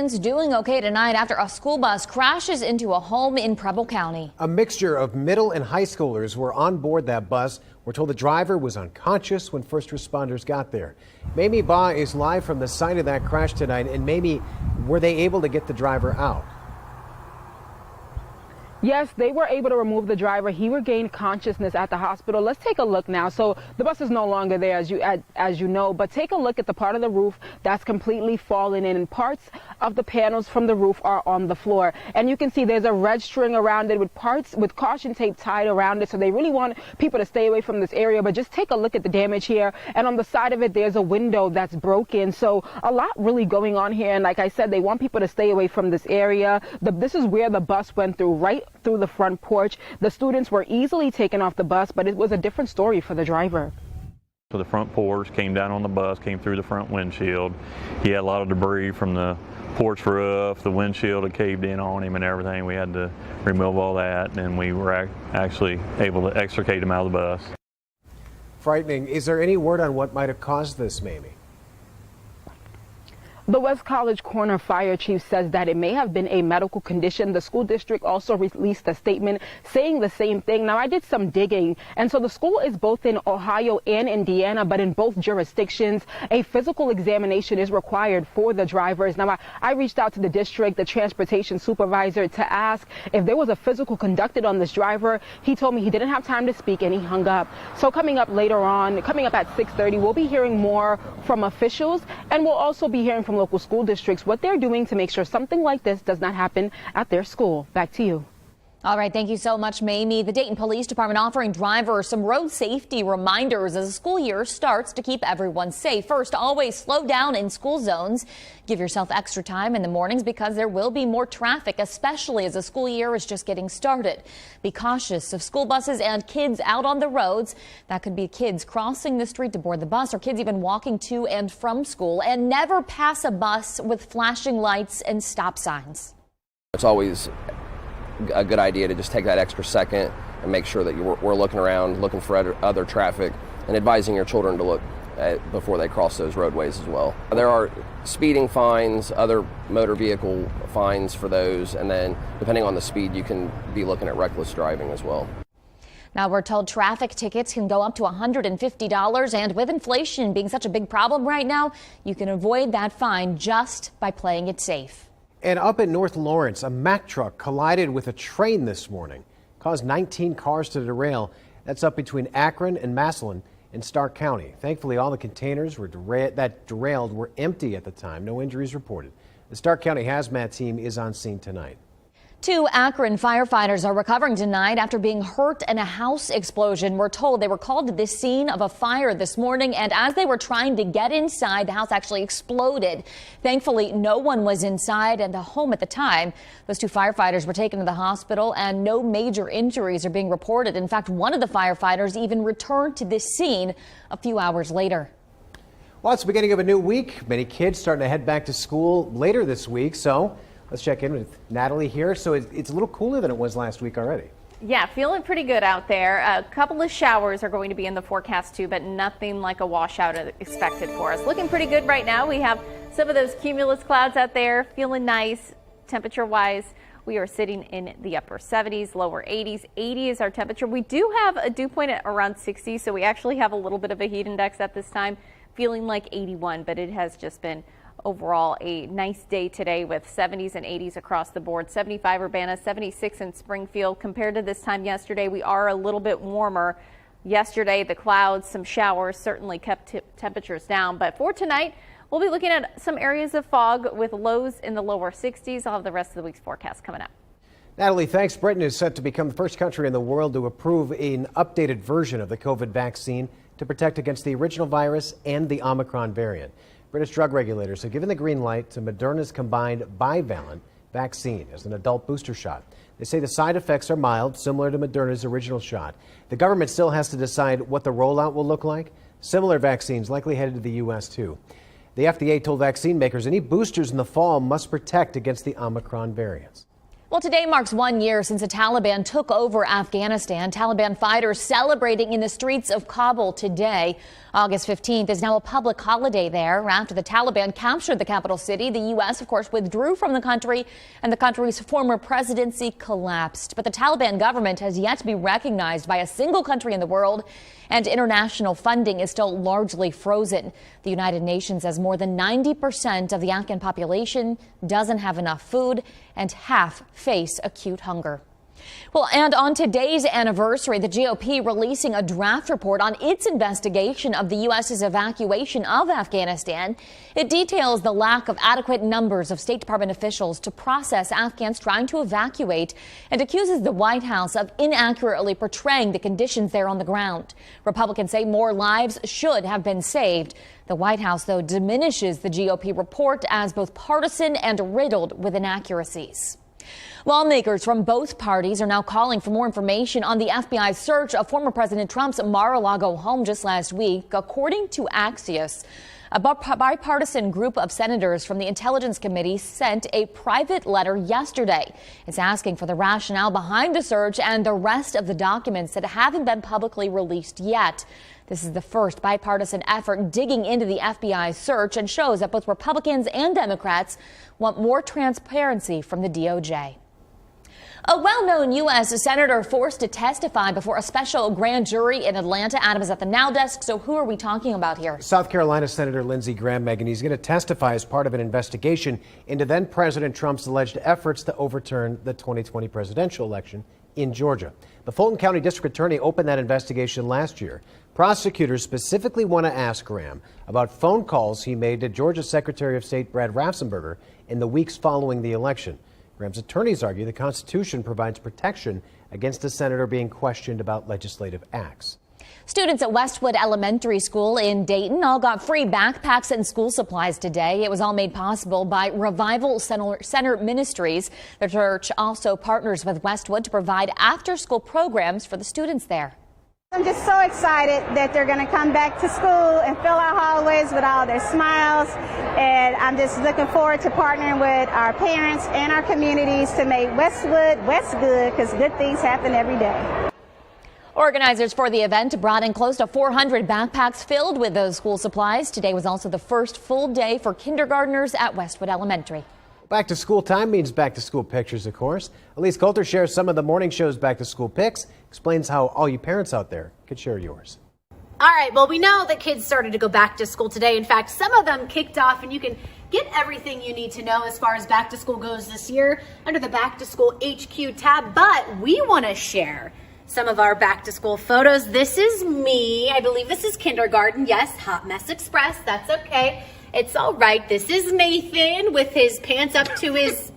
students doing okay tonight after a school bus crashes into a home in Preble County. A mixture of middle and high schoolers were on board that bus. We're told the driver was unconscious when first responders got there. Mamie Baugh is live from the site of that crash tonight. And Mamie, were they able to get the driver out? Yes, they were able to remove the driver. He regained consciousness at the hospital. Let's take a look now. So the bus is no longer there, as you know, but take a look at the part of the roof that's completely fallen in, and parts of the panels from the roof are on the floor. And you can see there's a red string around it with caution tape tied around it. So they really want people to stay away from this area. But just take a look at the damage here. And on the side of it, there's a window that's broken. So a lot really going on here. And like I said, they want people to stay away from this area. This is where the bus went through, right through the front porch. The students were easily taken off the bus, but it was a different story for the driver. So the front porch came down on the bus, came through the front windshield. He had a lot of debris from the porch roof. The windshield had caved in on him and everything. We had to remove all that, and we were actually able to extricate him out of the bus. Frightening. Is there any word on what might have caused this, Mamie? The West College Corner Fire Chief says that it may have been a medical condition. The school district also released a statement saying the same thing. Now, I did some digging, and so the school is both in Ohio and Indiana, but in both jurisdictions, a physical examination is required for the drivers. Now, I reached out to the district, the transportation supervisor, to ask if there was a physical conducted on this driver. He told me he didn't have time to speak, and he hung up. So coming up later on, coming up at 6:30, we'll be hearing more from officials, and we'll also be hearing from local school districts what they're doing to make sure something like this does not happen at their school. Back to you. All right, thank you so much, Mamie. The Dayton Police Department offering drivers some road safety reminders as the school year starts to keep everyone safe. First, always slow down in school zones. Give yourself extra time in the mornings because there will be more traffic, especially as the school year is just getting started. Be cautious of school buses and kids out on the roads. That could be kids crossing the street to board the bus or kids even walking to and from school. And never pass a bus with flashing lights and stop signs. It's always a good idea to just take that extra second and make sure that we're looking around, looking for other traffic, and advising your children to look before they cross those roadways as well. There are speeding fines, other motor vehicle fines for those, and then depending on the speed, you can be looking at reckless driving as well. Now, we're told traffic tickets can go up to $150, and with inflation being such a big problem right now, you can avoid that fine just by playing it safe. And up in North Lawrence, a Mack truck collided with a train this morning, caused 19 cars to derail. That's up between Akron and Massillon in Darke County. Thankfully, all the containers that derailed were empty at the time. No injuries reported. The Darke County hazmat team is on scene tonight. 2 Akron firefighters are recovering tonight after being hurt in a house explosion. We're told they were called to the scene of a fire this morning, and as they were trying to get inside, the house actually exploded. Thankfully, no one was inside and the home at the time. Those 2 firefighters were taken to the hospital, and no major injuries are being reported. In fact, one of the firefighters even returned to this scene a few hours later. Well, it's the beginning of a new week. Many kids starting to head back to school later this week, so let's check in with Natalie here. So it's a little cooler than it was last week already. Yeah, feeling pretty good out there. A couple of showers are going to be in the forecast too, but nothing like a washout expected for us. Looking pretty good right now. We have some of those cumulus clouds out there, feeling nice. Temperature-wise, we are sitting in the upper 70s, lower 80s. 80 is our temperature. We do have a dew point at around 60, so we actually have a little bit of a heat index at this time, feeling like 81, but it has just been overall a nice day today with 70s and 80s across the board. 75 Urbana, 76 in Springfield. Compared to this time yesterday, we are a little bit warmer. Yesterday, the clouds, some showers certainly kept temperatures down. But for tonight, we'll be looking at some areas of fog with lows in the lower 60s. I'll have the rest of the week's forecast coming up. Natalie, thanks. Britain is set to become the first country in the world to approve an updated version of the COVID vaccine to protect against the original virus and the Omicron variant. British drug regulators have given the green light to Moderna's combined bivalent vaccine as an adult booster shot. They say the side effects are mild, similar to Moderna's original shot. The government still has to decide what the rollout will look like. Similar vaccines likely headed to the U.S. too. The FDA told vaccine makers any boosters in the fall must protect against the Omicron variants. Well, today marks 1 year since the Taliban took over Afghanistan. Taliban fighters celebrating in the streets of Kabul today. August 15th is now a public holiday there. After the Taliban captured the capital city, the U.S., of course, withdrew from the country and the country's former presidency collapsed. But the Taliban government has yet to be recognized by a single country in the world, and international funding is still largely frozen. The United Nations says more than 90% of the Afghan population doesn't have enough food, and half face acute hunger. Well, and on today's anniversary, the GOP releasing a draft report on its investigation of the U.S.'s evacuation of Afghanistan. It details the lack of adequate numbers of State Department officials to process Afghans trying to evacuate and accuses the White House of inaccurately portraying the conditions there on the ground. Republicans say more lives should have been saved. The White House, though, diminishes the GOP report as both partisan and riddled with inaccuracies. Lawmakers from both parties are now calling for more information on the FBI's search of former President Trump's Mar-a-Lago home just last week. According to Axios, a bipartisan group of senators from the Intelligence Committee sent a private letter yesterday. It's asking for the rationale behind the search and the rest of the documents that haven't been publicly released yet. This is the first bipartisan effort digging into the FBI search and shows that both Republicans and Democrats want more transparency from the DOJ. A well-known U.S. senator forced to testify before a special grand jury in Atlanta. Adam is at the Now Desk. So who are we talking about here? South Carolina Senator Lindsey Graham, Megan. He's going to testify as part of an investigation into then-President Trump's alleged efforts to overturn the 2020 presidential election in Georgia. The Fulton County District Attorney opened that investigation last year. Prosecutors specifically want to ask Graham about phone calls he made to Georgia Secretary of State Brad Raffensperger in the weeks following the election. Graham's attorneys argue the Constitution provides protection against a senator being questioned about legislative acts. Students at Westwood Elementary School in Dayton all got free backpacks and school supplies today. It was all made possible by Revival Center Ministries. The church also partners with Westwood to provide after-school programs for the students there. I'm just so excited that they're going to come back to school and fill our hallways with all their smiles. And I'm just looking forward to partnering with our parents and our communities to make Westwood Westgood, because good things happen every day. Organizers for the event brought in close to 400 backpacks filled with those school supplies. Today was also the first full day for kindergartners at Westwood Elementary. Back to school time means back to school pictures, of course. Elise Coulter shares some of the morning show's back to school pics, explains how all you parents out there could share yours. All right, well, we know that kids started to go back to school today. In fact, some of them kicked off, and you can get everything you need to know as far as back to school goes this year under the Back to School HQ tab. But we want to share some of our back to school photos. This is me. I believe this is kindergarten. Yes, Hot Mess Express. That's okay. It's all right. This is Nathan with his pants up to his,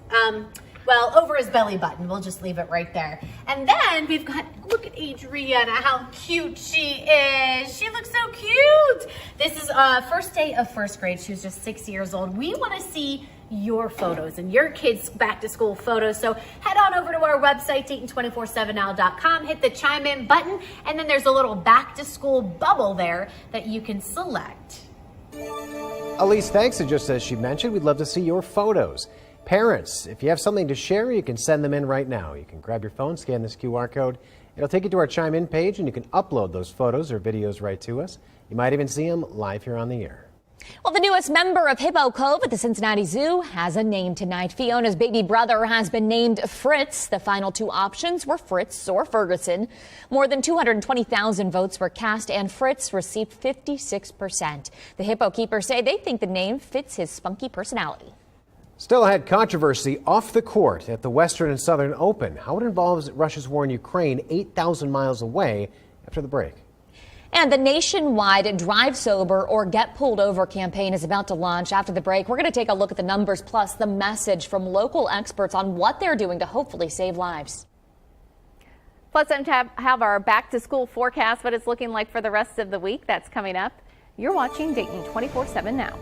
well, over his belly button. We'll just leave it right there. And then we've got, look at Adriana, how cute she is. She looks so cute. This is first day of first grade. She was just 6 years old. We want to see your photos and your kids' back to school photos. So head on over to our website, Dayton247now.com, hit the chime in button, and then there's a little back to school bubble there that you can select. Elise, thanks. And just as she mentioned, we'd love to see your photos. Parents, if you have something to share, you can send them in right now. You can grab your phone, scan this QR code. It'll take you to our Chime In page, and you can upload those photos or videos right to us. You might even see them live here on the air. Well, the newest member of Hippo Cove at the Cincinnati Zoo has a name tonight. Fiona's baby brother has been named Fritz. The final two options were Fritz or Ferguson. More than 220,000 votes were cast, and Fritz received 56%. The Hippo keepers say they think the name fits his spunky personality. Still ahead, controversy off the court at the Western and Southern Open. How it involves Russia's war in Ukraine 8,000 miles away after the break. And the nationwide Drive Sober or Get Pulled Over campaign is about to launch after the break. We're going to take a look at the numbers plus the message from local experts on what they're doing to hopefully save lives. Plus, time to have our back to school forecast, what it's looking like for the rest of the week. That's coming up. You're watching Dayton 24/7 now.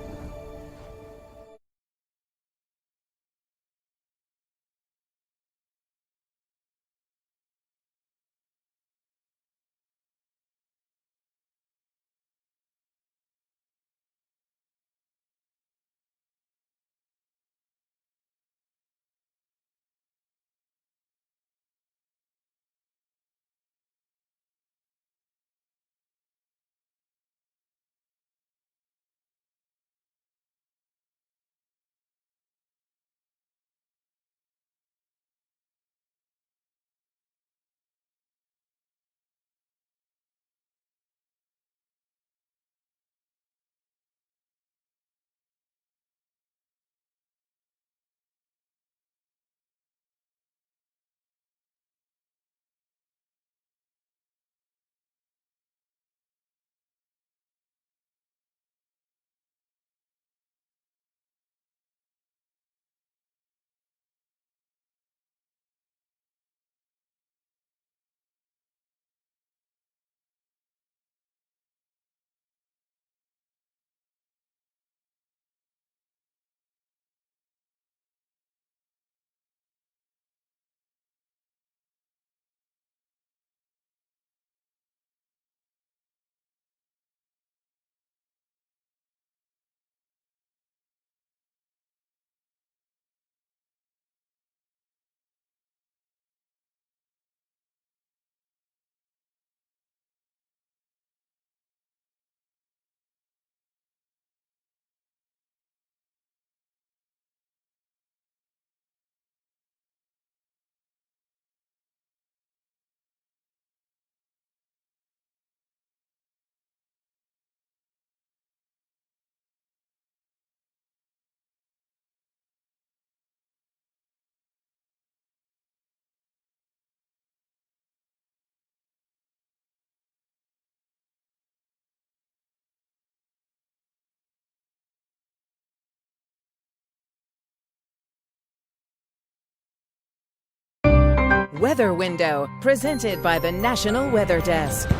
Weather Window, presented by the National Weather Desk.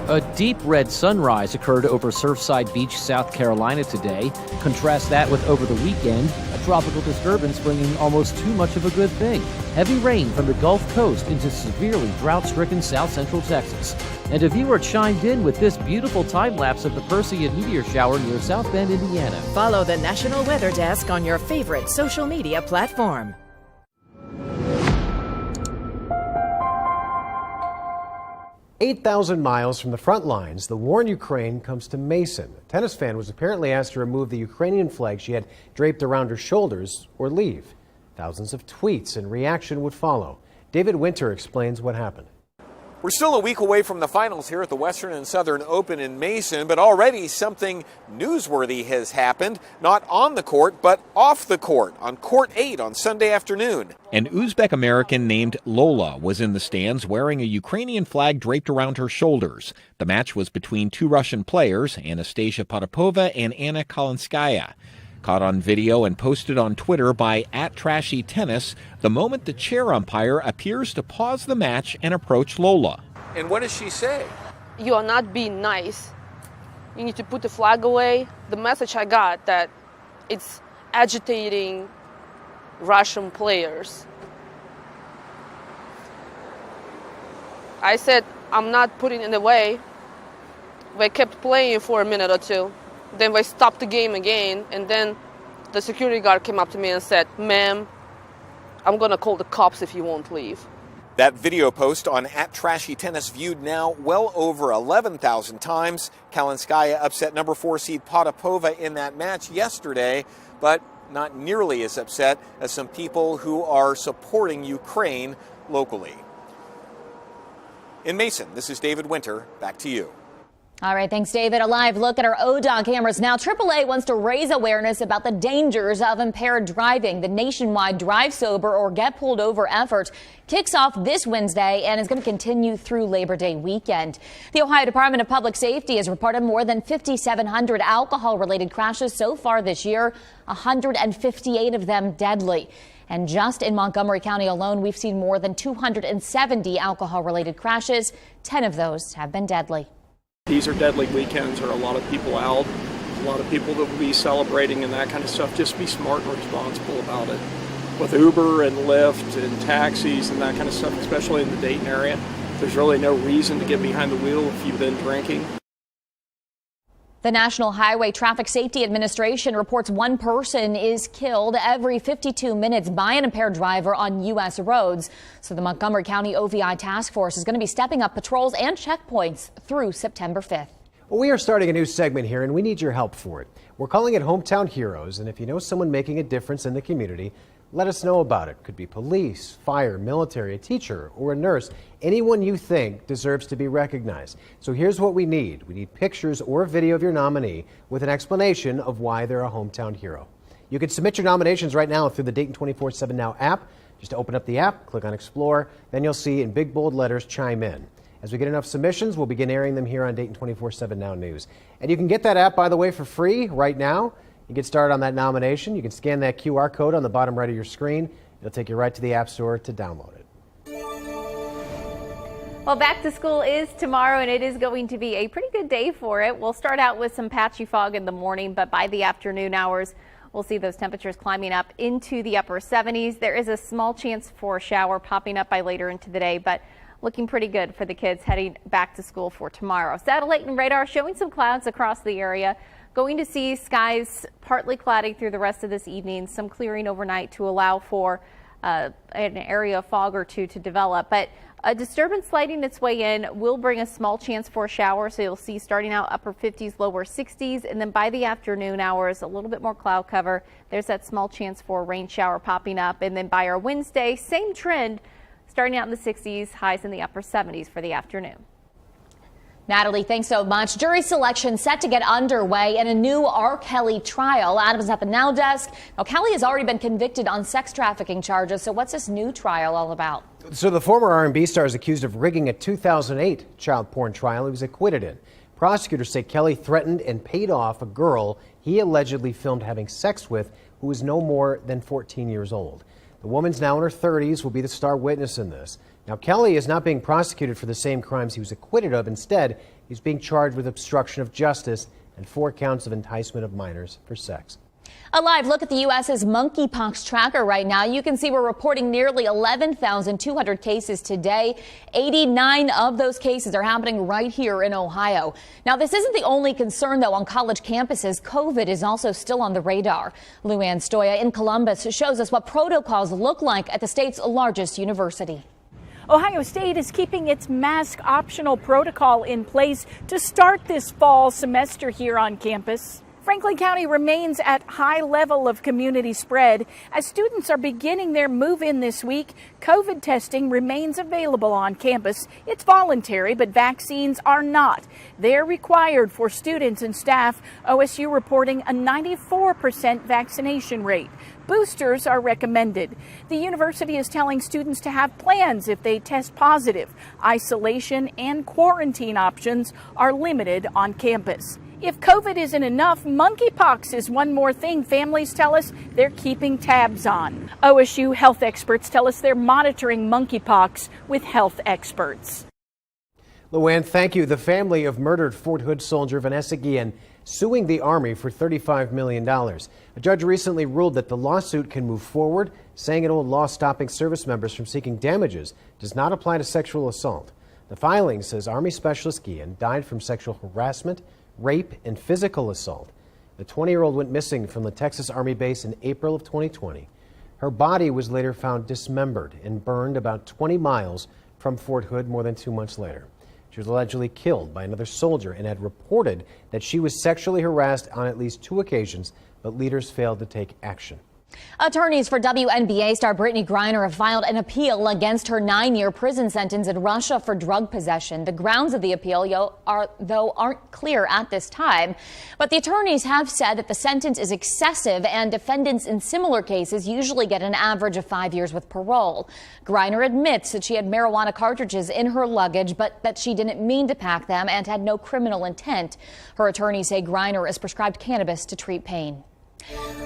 A deep red sunrise occurred over Surfside Beach, South Carolina today. Contrast that with over the weekend, a tropical disturbance bringing almost too much of a good thing. Heavy rain from the Gulf Coast into severely drought-stricken south central Texas. And a viewer chimed in with this beautiful time-lapse of the Perseid meteor shower near South Bend, Indiana. Follow the National Weather Desk on your favorite social media platform. "8,000 miles from the front lines, the war in Ukraine comes to Mason. A tennis fan was apparently asked to remove the Ukrainian flag she had draped around her shoulders or leave. Thousands of tweets and reaction would follow. David Winter explains what happened. We're still a week away from the finals here at the Western and Southern Open in Mason, but already something newsworthy has happened, not on the court, but off the court, on Court 8 on Sunday afternoon. An Uzbek American named Lola was in the stands wearing a Ukrainian flag draped around her shoulders. The match was between two Russian players, Anastasia Potapova and Anna Kalinskaya. Caught on video and posted on Twitter by @TrashyTennis, the moment the chair umpire appears to pause the match and approach Lola. And what does she say? You are not being nice. You need to put the flag away. The message I got that it's agitating Russian players. I said, I'm not putting it away. They kept playing for a minute or two. Then they stopped the game again, and then the security guard came up to me and said, "Ma'am, I'm going to call the cops if you won't leave." That video post on @TrashyTennis viewed now well over 11,000 times. Kalinskaya upset number 4 seed Potapova in that match yesterday, but not nearly as upset as some people who are supporting Ukraine locally. In Mason, this is David Winter. Back to you. All right, thanks, David. A live look at our ODOT cameras now. AAA wants to raise awareness about the dangers of impaired driving. The nationwide Drive Sober or Get Pulled Over effort kicks off this Wednesday and is going to continue through Labor Day weekend. The Ohio Department of Public Safety has reported more than 5,700 alcohol-related crashes so far this year, 158 of them deadly. And just in Montgomery County alone, we've seen more than 270 alcohol-related crashes. 10 of those have been deadly. These are deadly weekends. There are a lot of people out, a lot of people that will be celebrating and that kind of stuff. Just be smart and responsible about it. With Uber and Lyft and taxis and that kind of stuff, especially in the Dayton area, there's really no reason to get behind the wheel if you've been drinking. The National Highway Traffic Safety Administration reports one person is killed every 52 minutes by an impaired driver on U.S. roads. So the Montgomery County OVI Task Force is going to be stepping up patrols and checkpoints through September 5th. Well, we are starting a new segment here, and we need your help for it. We're calling it Hometown Heroes, and if you know someone making a difference in the community, let us know about it. Could be police, fire, military, a teacher, or a nurse. Anyone you think deserves to be recognized. So here's what we need. We need pictures or a video of your nominee with an explanation of why they're a hometown hero. You can submit your nominations right now through the Dayton 24/7 Now app. Just open up the app, click on Explore, then you'll see in big bold letters, Chime In. As we get enough submissions, we'll begin airing them here on Dayton 24/7 Now News. And you can get that app, by the way, for free right now. You get started on that nomination. You can scan that QR code on the bottom right of your screen. It'll take you right to the App Store to download it. Well, back to school is tomorrow, and it is going to be a pretty good day for it. We'll start out with some patchy fog in the morning, but by the afternoon hours, we'll see those temperatures climbing up into the upper 70s. There is a small chance for a shower popping up by later into the day, but looking pretty good for the kids heading back to school for tomorrow. Satellite and radar showing some clouds across the area. Going to see skies partly cloudy through the rest of this evening, some clearing overnight to allow for an area of fog or two to develop. But a disturbance sliding its way in will bring a small chance for a shower. So you'll see starting out upper 50s, lower 60s. And then by the afternoon hours, a little bit more cloud cover. There's that small chance for a rain shower popping up. And then by our Wednesday, same trend, starting out in the 60s, highs in the upper 70s for the afternoon. Natalie, thanks so much. Jury selection set to get underway in a new R.KELLY trial. Adam's at the Now Desk. Now, Kelly has already been convicted on sex trafficking charges. So what's this new trial all about? So the former R&B star is accused of rigging a 2008 child porn trial he was acquitted in. Prosecutors say Kelly threatened and paid off a girl he allegedly filmed having sex with who was no more than 14 years old. The woman's now in her 30s, will be the star witness in this. Now, Kelly is not being prosecuted for the same crimes he was acquitted of. Instead, he's being charged with obstruction of justice and 4 counts of enticement of minors for sex. A live look at the U.S.'s monkeypox tracker right now. You can see we're reporting nearly 11,200 cases today. 89 of those cases are happening right here in Ohio. Now, this isn't the only concern, though, on college campuses. COVID is also still on the radar. Luann Stoya in Columbus shows us what protocols look like at the state's largest university. Ohio State is keeping its mask optional protocol in place to start this fall semester here on campus. Franklin County remains at high level of community spread. As students are beginning their move-in this week, COVID testing remains available on campus. It's voluntary, but vaccines are not. They're required for students and staff. OSU reporting a 94% vaccination rate. Boosters are recommended. The university is telling students to have plans if they test positive. Isolation and quarantine options are limited on campus. If COVID isn't enough, monkeypox is one more thing families tell us they're keeping tabs on. OSU health experts tell us they're monitoring monkeypox with health experts. Luann, thank you. The family of murdered Fort Hood soldier Vanessa Guillen suing the Army for $35 million. A judge recently ruled that the lawsuit can move forward, saying an old law stopping service members from seeking damages does not apply to sexual assault. The filing says Army Specialist Guillen died from sexual harassment, rape, and physical assault. The 20-year-old went missing from the Texas Army base in April of 2020. Her body was later found dismembered and burned about 20 miles from Fort Hood more than 2 months later. She was allegedly killed by another soldier and had reported that she was sexually harassed on at least 2 occasions, but leaders failed to take action. Attorneys for WNBA star Brittany Griner have filed an appeal against her 9-year prison sentence in Russia for drug possession. The grounds of the appeal, aren't clear at this time. But the attorneys have said that the sentence is excessive and defendants in similar cases usually get an average of 5 years with parole. Griner admits that she had marijuana cartridges in her luggage, but that she didn't mean to pack them and had no criminal intent. Her attorneys say Griner is prescribed cannabis to treat pain.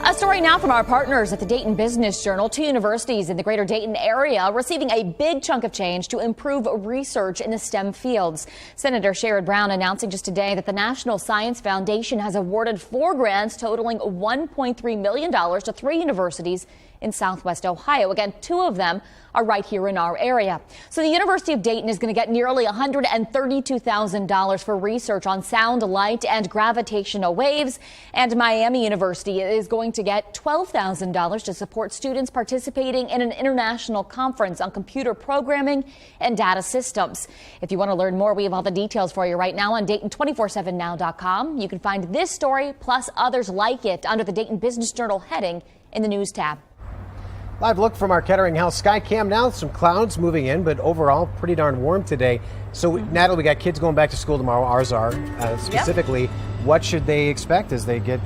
A story now from our partners at the Dayton Business Journal. 2 universities in the greater Dayton area receiving a big chunk of change to improve research in the STEM fields. Senator Sherrod Brown announcing just today that the National Science Foundation has awarded 4 grants totaling $1.3 million to 3 universities in Southwest Ohio. Again, 2 of them are right here in our area. So the University of Dayton is going to get nearly $132,000 for research on sound, light, and gravitational waves. And Miami University is going to get $12,000 to support students participating in an international conference on computer programming and data systems. If you want to learn more, we have all the details for you right now on Dayton247now.com. You can find this story plus others like it under the Dayton Business Journal heading in the News tab. Live look from our Kettering House sky cam now. Some clouds moving in, but overall pretty darn warm today. So, Natalie, we got kids going back to school tomorrow. Ours are. Specifically, What should they expect as they get...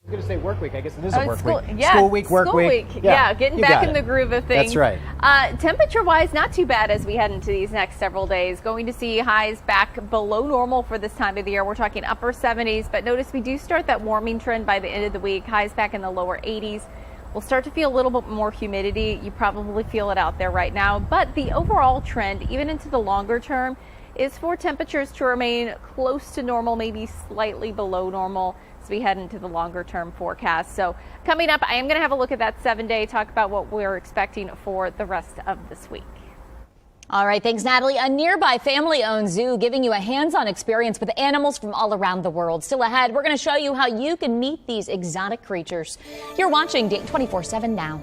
I'm going to say work week. I guess it is a work week. Yeah, school week, work week. Yeah, getting back in the groove of things. That's right. Temperature-wise, not too bad as we head into these next several days. Going to see highs back below normal for this time of the year. We're talking upper 70s, but notice we do start that warming trend by the end of the week. Highs back in the lower 80s. We'll start to feel a little bit more humidity. You probably feel it out there right now, but the overall trend, even into the longer term, is for temperatures to remain close to normal, maybe slightly below normal as we head into the longer term forecast. So coming up, I am going to have a look at that 7-day, talk about what we're expecting for the rest of this week. All right, thanks, Natalie. A nearby family-owned zoo giving you a hands-on experience with animals from all around the world. Still ahead, we're going to show you how you can meet these exotic creatures. You're watching Dayton 24/7 now.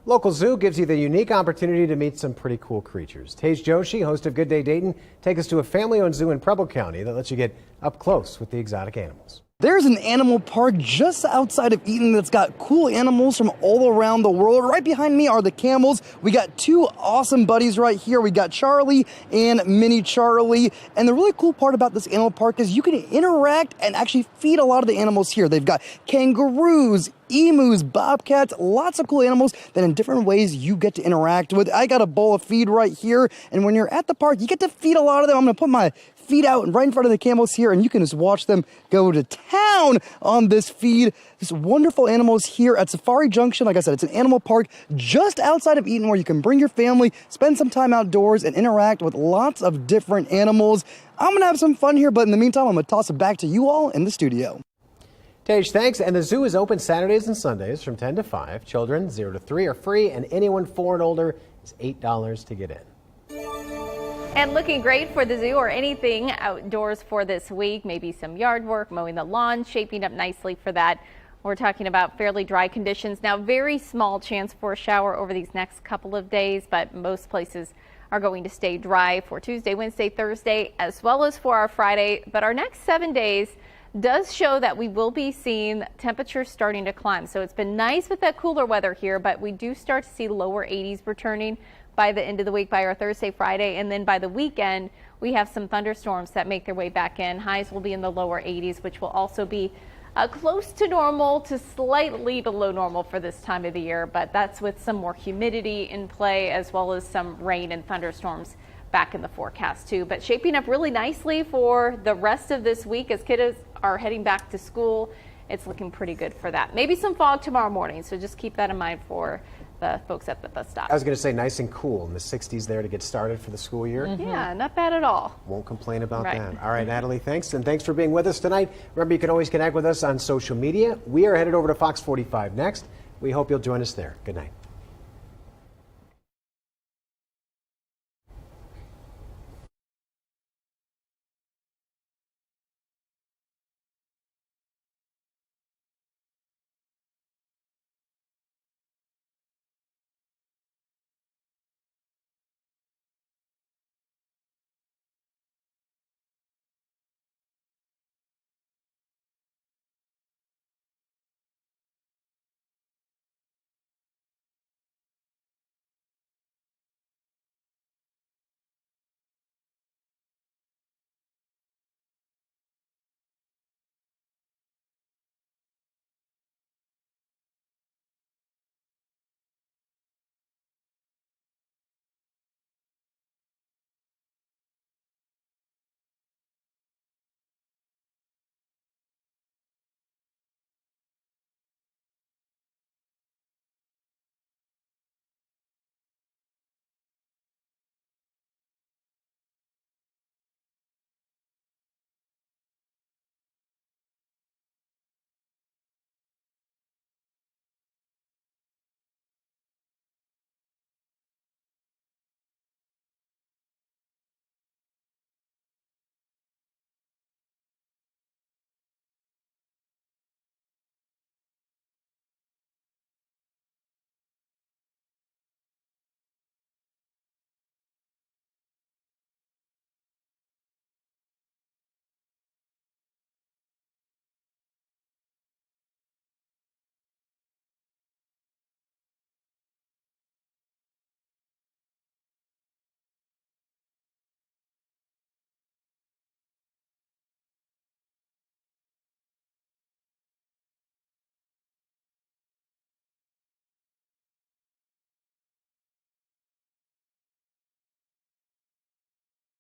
Local Zoo gives you the unique opportunity to meet some pretty cool creatures. Tej Joshi, host of Good Day Dayton, take us to a family-owned zoo in Preble County that lets you get up close with the exotic animals. There's an animal park just outside of Eaton that's got cool animals from all around the world. Right behind me are the camels. We got two awesome buddies right here. We got Charlie and Mini Charlie. And the really cool part about this animal park is you can interact and actually feed a lot of the animals here. They've got kangaroos, emus, bobcats, lots of cool animals that in different ways you get to interact with. I got a bowl of feed right here. And when you're at the park, you get to feed a lot of them. I'm going to put my feed out right in front of the camels here, and you can just watch them go to town on this feed. These wonderful animals here at Safari Junction. Like I said, it's an animal park just outside of Eaton where you can bring your family, spend some time outdoors, and interact with lots of different animals. I'm going to have some fun here, but in the meantime, I'm going to toss it back to you all in the studio. Tej, thanks. And the zoo is open Saturdays and Sundays from 10 to 5. Children 0 to 3 are free, and anyone 4 and older is $8 to get in. And looking great for the zoo or anything outdoors for this week. Maybe some yard work, mowing the lawn, shaping up nicely for that. We're talking about fairly dry conditions. Now, very small chance for a shower over these next couple of days, but most places are going to stay dry for Tuesday, Wednesday, Thursday, as well as for our Friday. But our next 7 days does show that we will be seeing temperatures starting to climb. So it's been nice with that cooler weather here, but we do start to see lower 80s returning by the end of the week, by our Thursday, Friday, and then by the weekend, we have some thunderstorms that make their way back in. Highs will be in the lower 80s, which will also be close to normal to slightly below normal for this time of the year, but that's with some more humidity in play as well as some rain and thunderstorms back in the forecast too. But shaping up really nicely for the rest of this week as kiddos are heading back to school. It's looking pretty good for that. Maybe some fog tomorrow morning, so just keep that in mind for the folks at the bus stop. I was going to say nice and cool in the 60s there to get started for the school year. Yeah, not bad at all. Won't complain about that. All right, Natalie, thanks. And thanks for being with us tonight. Remember, you can always connect with us on social media. We are headed over to Fox 45 next. We hope you'll join us there. Good night.